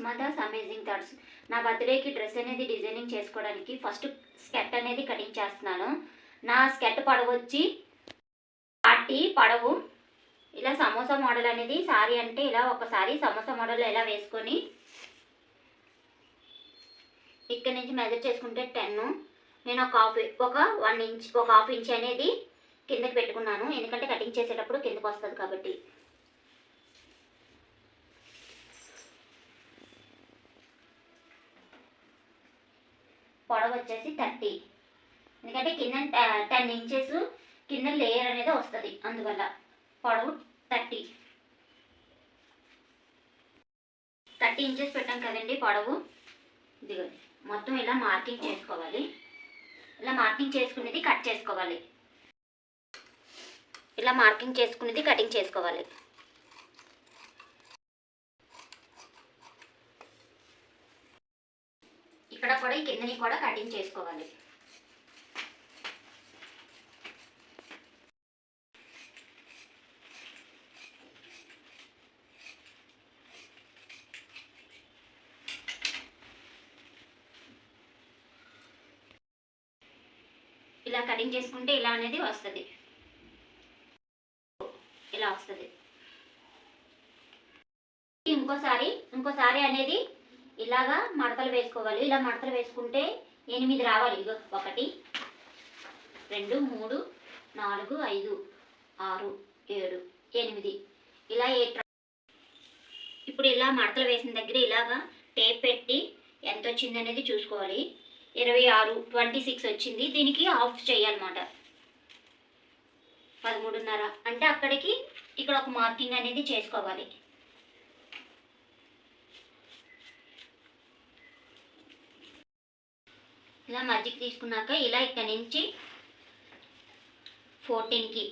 సుమదాస్ amazing thoughts. నా బర్త్డేకి dress అనేది డిజైనింగ్ చేసుకోవడానికి ఫస్ట్ స్కెట్ అనేది కటింగ్ చేస్తున్నాను. నా స్కెట్ పొడవు వచ్చి 40 పొడవు. ఇలా సమోసా మోడల్ అనేది సారీ అంటే ఇలా ఒకసారి సమోసా మోడల్లో ఇలా వేసుకొని ఇక్కడ నుంచి మెజర్ చేసుకుంటే 10. నేను ఒక 1 ఇంచ్ అనేది కిందకి పెట్టుకున్నాను, ఎందుకంటే కటింగ్ చేసేటప్పుడు కిందకు వస్తుంది కాబట్టి. పొడవు వచ్చేసి 30, ఎందుకంటే కింద 10 ఇంచెస్ కింద లేయర్ అనేది వస్తుంది, అందువల్ల పొడవు 30 ఇంచెస్ పెట్టాం కదండి పొడవు. ఇదిగోండి మొత్తం ఇలా మార్కింగ్ చేసుకోవాలి. ఇలా మార్కింగ్ చేసుకునేది కట్ చేసుకోవాలి. ఇలా మార్కింగ్ చేసుకునేది కటింగ్ చేసుకోవాలి. ఇక్కడ కూడా ఈ కిందని కూడా కటింగ్ చేసుకోవాలి. ఇలా కటింగ్ చేసుకుంటే ఇలా అనేది వస్తుంది, ఇలా వస్తుంది. ఇంకోసారి అనేది ఇలాగా మడతలు వేసుకోవాలి. ఇలా మడతలు వేసుకుంటే 8 రావాలి. ఇగో 1 2 3 4 5 6 7 8 ఇలా 8. ఇప్పుడు ఇలా మడతలు వేసిన దగ్గర ఇలాగా టేప్ పెట్టి ఎంత వచ్చింది అనేది చూసుకోవాలి. 26 వచ్చింది. దీనికి ఆఫ్ చేయాలన్నమాట. 13.5 అంటే అక్కడికి ఇక్కడ ఒక మార్కింగ్ అనేది చేసుకోవాలి. ఇలా మధ్యకి తీసుకున్నాక ఇలా ఇక్కడ నుంచి 14కి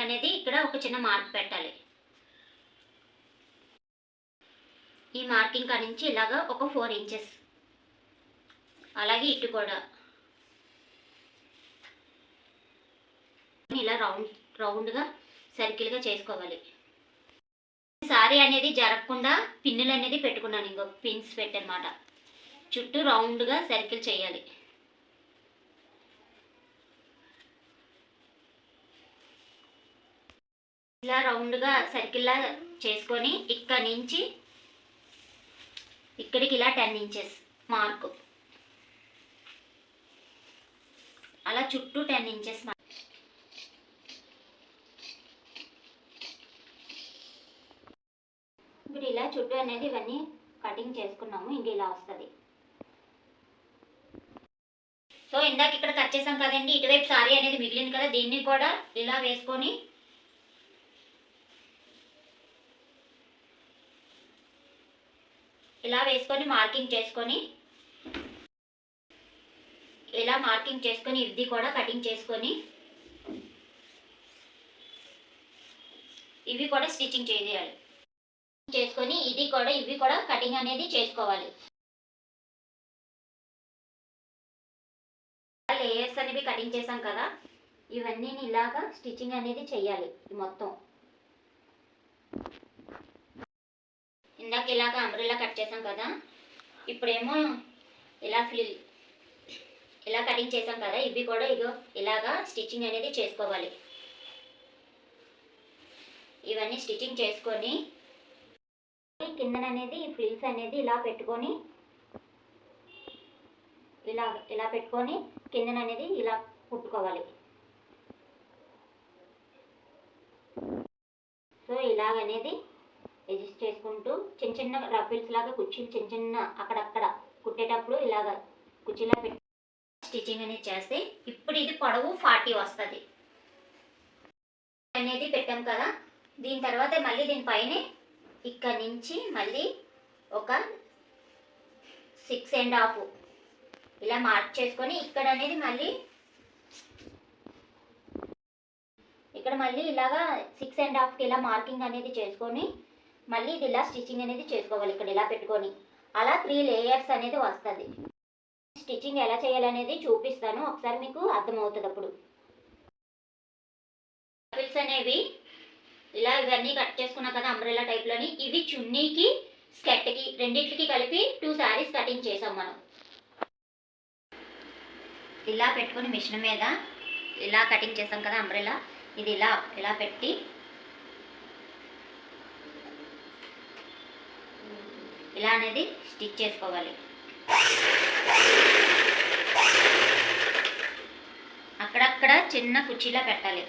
అనేది ఇక్కడ ఒక చిన్న మార్క్ పెట్టాలి. ఈ మార్కింగ్ కాడ నుంచి ఇలాగా ఒక 4 ఇంచెస్, అలాగే ఇటు కూడా ఇలా రౌండ్గా సర్కిల్గా చేసుకోవాలి. సారీ అనేది జరగకుండా పిన్నులు అనేది పెట్టుకున్నాను. ఇంకో పిన్స్ పెట్టనమాట. చుట్టూ రౌండ్గా సర్కిల్ చేయాలి. ఇలా రౌండ్గా సర్కిల్లా చేసుకొని ఇక్కడ నుంచి ఇక్కడికి ఇలా 10 ఇంచెస్ మార్కు, అలా చుట్టూ 10 ఇంచెస్. ఇప్పుడు ఇలా చుట్టూ అనేది ఇవన్నీ కటింగ్ చేసుకున్నాము. ఇంక ఇలా వస్తుంది. సో ఇందాక ఇక్కడ కట్ చేసాం కదండి, ఇటువైపు సారీ అనేది మిగిలింది కదా, దీన్ని కూడా ఇలా వేసుకొని మార్కింగ్ చేసుకొని ఇది కూడా కటింగ్ చేసుకొని ఇవి కూడా స్టిచ్చింగ్ చేయాలి. ఇవి కూడా కటింగ్ అనేది చేసుకోవాలి. లేయర్స్ అనేవి కటింగ్ చేసాం కదా, ఇవన్నీ ఇలాగా స్టిచ్చింగ్ అనేది చెయ్యాలి. మొత్తం ఇందాక ఇలాగ అంబ్రెల్లా కట్ చేసాం కదా, ఇప్పుడేమో ఇలా కటింగ్ చేసాం కదా, ఇవి కూడా ఇలాగా స్టిచ్చింగ్ అనేది చేసుకోవాలి. ఇవన్నీ స్టిచ్చింగ్ చేసుకొని కిందన అనేది ఈ ఫ్రిల్స్ అనేది ఇలా పెట్టుకొని ఇలా పెట్టుకొని కిందన అనేది ఇలా కుట్టుకోవాలి. సో ఇలాగనేది అడ్జస్ట్ చేసుకుంటూ చిన్న రఫిల్స్ లాగా కుర్చీలు చిన్న అక్కడక్కడ కుట్టేటప్పుడు ఇలాగ కుర్చీలా పెట్టి స్టిచ్చింగ్ అనేది చేస్తే ఇప్పుడు ఇది పొడవు 40 వస్తుంది అనేది పెట్టాం కదా. దీని తర్వాత మళ్ళీ దీనిపైనే ఇక్కడ నుంచి మళ్ళీ ఒక 6.5 ఇలా మార్క్ చేసుకొని ఇక్కడ అనేది మళ్ళీ ఇలాగా 6.5కి ఇలా మార్కింగ్ అనేది చేసుకొని మళ్ళీ ఇది ఇలా స్టిచ్చింగ్ అనేది చేసుకోవాలి. ఇక్కడ ఇలా పెట్టుకొని అలా 3 లేయర్స్ అనేది వస్తుంది. స్టిచ్చింగ్ ఎలా చేయాలనేది చూపిస్తాను, ఒకసారి మీకు అర్థమవుతుంది. అప్పుడు అనేవి ఇలా ఇవన్నీ కట్ చేసుకున్నా కదా అంబ్రెల్లా టైప్లోని, ఇవి చున్నీకి స్కర్ట్కి రెండింటికి కలిపి 2 శారీస్ కటింగ్ చేసాం మనం. ఇలా పెట్టుకొని మిషన్ మీద ఇలా కటింగ్ చేసాం కదా అంబ్రెలా, ఇది ఇలా పెట్టి ఇలా అనేది స్టిచ్ చేసుకోవాలి. అక్కడక్కడ చిన్న కుర్చీలా పెట్టాలి.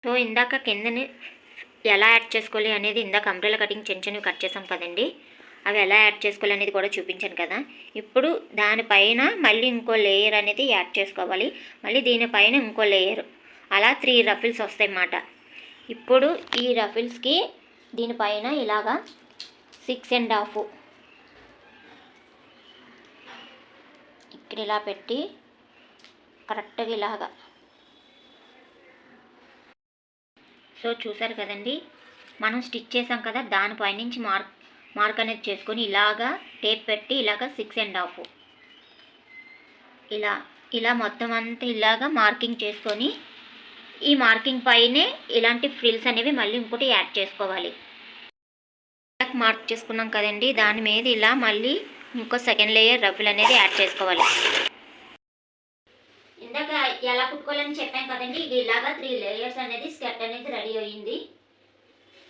సో ఇందాక కిందని ఎలా యాడ్ చేసుకోవాలి అనేది, ఇందాక అంబ్రెలా కటింగ్ చిన్నవి కట్ చేసాం కదండి, అవి ఎలా యాడ్ చేసుకోవాలి అనేది కూడా చూపించాను కదా. ఇప్పుడు దానిపైన మళ్ళీ ఇంకో లేయర్ అనేది యాడ్ చేసుకోవాలి, మళ్ళీ దీనిపైన ఇంకో లేయర్, అలా 3 రఫిల్స్ వస్తాయి అన్నమాట. ఇప్పుడు ఈ రఫిల్స్కి దీనిపైన ఇలాగా 6.5 ఇక్కడ ఇలా పెట్టి కరెక్ట్గా ఇలాగా. సో చూసారు కదండి, మనం స్టిచ్ చేసాం కదా, దానిపై నుంచి మార్క్ అనేది చేసుకొని ఇలాగా టేప్ పెట్టి ఇలాగా 6.5 ఇలా మొత్తం అంతా ఇలాగా మార్కింగ్ చేసుకొని, ఈ మార్కింగ్ పైనే ఇలాంటి ఫ్రిల్స్ అనేవి మళ్ళీ ఇంకోటి యాడ్ చేసుకోవాలి. మార్క్ చేసుకున్నాం కదండి, దాని మీద ఇలా మళ్ళీ ఇంకో సెకండ్ లేయర్ రఫిల్ అనేది యాడ్ చేసుకోవాలి. ఇందాక ఎలా కుట్టుకోవాలని చెప్పాం కదండి, ఇది ఇలాగా 3 లేయర్స్ అనేది స్కర్ట్ అనేది రెడీ అయ్యింది.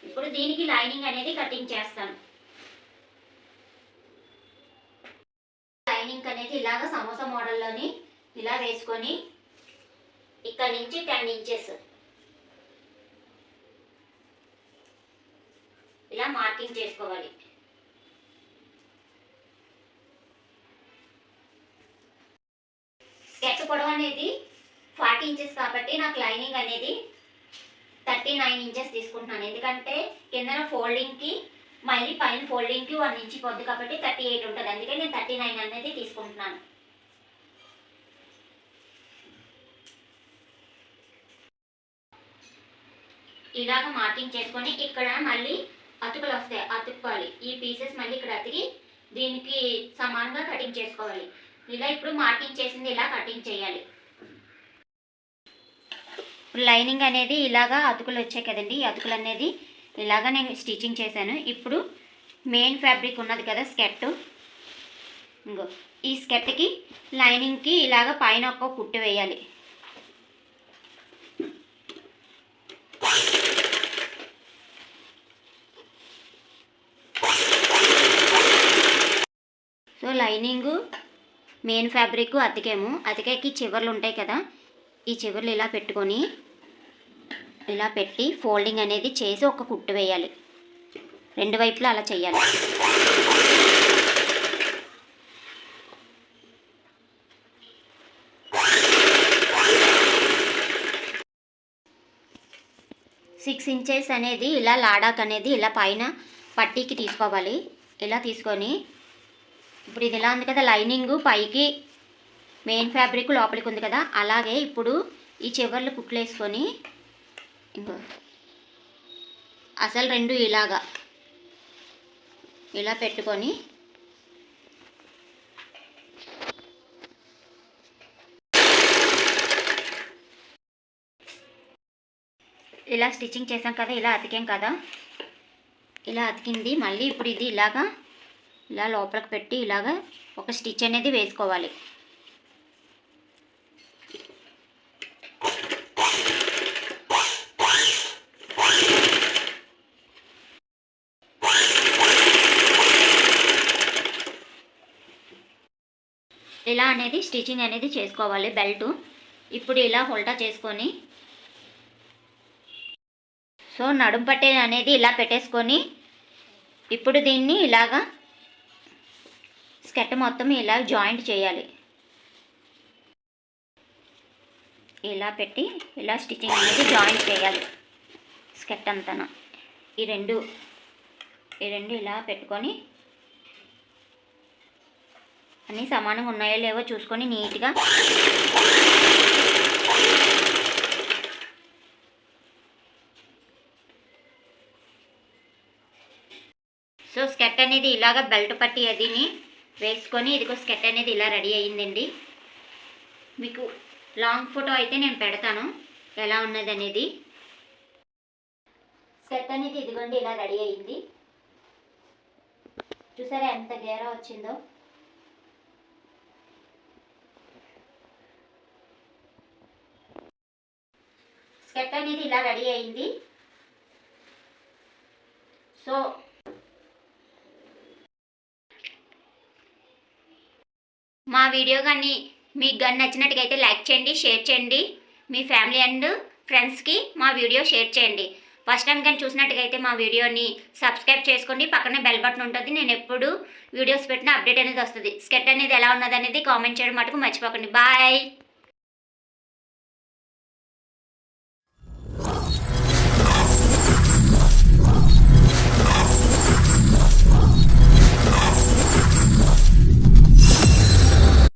ఇప్పుడు దీనికి లైనింగ్ అనేది కటింగ్ చేస్తాను. లైనింగ్ అనేది ఇలాగా సమోసా మోడల్లోని ఇలా వేసుకొని ఇక్కడ నుంచి 10 ఇంచెస్ ఇలా మార్కింగ్ చేసుకోవాలి. స్కర్ట్ పొడవు అనేది 40 ఇంచెస్ కాబట్టి నాకు లైనింగ్ అనేది 39 ఇంచెస్ తీసుకుంటున్నాను. ఎందుకంటే కిందన ఫోల్డింగ్కి మళ్ళీ పైన ఫోల్డింగ్కి 1 ఇంచ్ పొద్దు కాబట్టి 38 ఉంటుంది. అందుకే నేను 39 అనేది తీసుకుంటున్నాను. ఇలాగ మార్కింగ్ చేసుకొని ఇక్కడ మళ్ళీ అతుకులు వస్తాయి, అతుక్కోవాలి. ఈ పీసెస్ మళ్ళీ ఇక్కడ అతికి దీనికి సమానంగా కటింగ్ చేసుకోవాలి. ఇలా ఇప్పుడు మార్కింగ్ చేసింది ఇలా కటింగ్ చేయాలి. లైనింగ్ అనేది ఇలాగా అతుకులు వచ్చాయి కదండి, ఈ అతుకులు అనేది ఇలాగా నేను స్టిచ్చింగ్ చేశాను. ఇప్పుడు మెయిన్ ఫ్యాబ్రిక్ ఉన్నది కదా స్కర్ట్, ఇంకో ఈ స్కర్ట్కి లైనింగ్కి ఇలాగ పైన ఒక్క కుట్టు వేయాలి. సో లైనింగు మెయిన్ ఫ్యాబ్రిక్ అతికేకి చివర్లు ఉంటాయి కదా, ఈ చివర్లు ఇలా పెట్టుకొని ఇలా పెట్టి ఫోల్డింగ్ అనేది చేసి ఒక కుట్టు వేయాలి. 2 వైపులా అలా చేయాలి. సిక్స్ ఇంచెస్ అనేది ఇలా లాడాక్ అనేది ఇలా పైన పట్టీకి తీసుకోవాలి. ఇలా తీసుకొని ఇప్పుడు ఇది ఇలా ఉంది కదా, లైనింగ్ పైకి మెయిన్ ఫ్యాబ్రిక్ లోపలికి ఉంది కదా, అలాగే ఇప్పుడు ఈ చివర్లు కుట్లు వేసుకొని ఇంకో అసలు 2 ఇలాగా ఇలా పెట్టుకొని ఇలా స్టిచ్చింగ్ చేసాం కదా, ఇలా అతికాం కదా, ఇలా అతికింది. మళ్ళీ ఇప్పుడు ఇది ఇలాగా ఇలా లోపలికి పెట్టి ఇలాగా ఒక స్టిచ్ అనేది వేసుకోవాలి. ఇలా అనేది స్టిచ్చింగ్ అనేది చేసుకోవాలి బెల్ట్. ఇప్పుడు ఇలా హోల్డా చేసుకొని సో నడుం పట్టే అనేది ఇలా పెట్టేసుకొని ఇప్పుడు దీన్ని ఇలాగా స్కర్ట్ మొత్తం ఇలా జాయింట్ చేయాలి. ఇలా పెట్టి ఇలా స్టిచ్చింగ్ అనేది జాయింట్ చేయాలి స్కర్ట్ అంతా. ఈ రెండు ఇలా పెట్టుకొని అన్నీ సమానంగా ఉన్నాయో లేవో చూసుకొని నీట్గా సో స్కర్ట్ అనేది ఇలాగ బెల్ట్ పట్టి అదిని వేసుకొని ఇదిగో స్కెట్ అనేది ఇలా రెడీ అయ్యిందండి. మీకు లాంగ్ ఫోటో అయితే నేను పెడతాను ఎలా ఉన్నది అనేది. స్కెట్ అనేది ఇదిగోండి ఇలా రెడీ అయ్యింది. చూసారా ఎంత గేరా వచ్చిందో. స్కెట్ అనేది ఇలా రెడీ అయింది. సో మా వీడియో కానీ మీకు కానీ నచ్చినట్టుగైతే లైక్ చేయండి, షేర్ చేయండి. మీ ఫ్యామిలీ అండ్ ఫ్రెండ్స్కి మా వీడియో షేర్ చేయండి. ఫస్ట్ టైం కానీ చూసినట్టుగైతే మా వీడియోని సబ్స్క్రైబ్ చేసుకోండి. పక్కనే బెల్ బటన్ ఉంటుంది. నేను ఎప్పుడు వీడియోస్ పెట్టిన అప్డేట్ అనేది వస్తుంది. స్కెట్ అనేది ఎలా ఉన్నది అనేది కామెంట్ చేయడం మటుకు మర్చిపోకండి. బాయ్.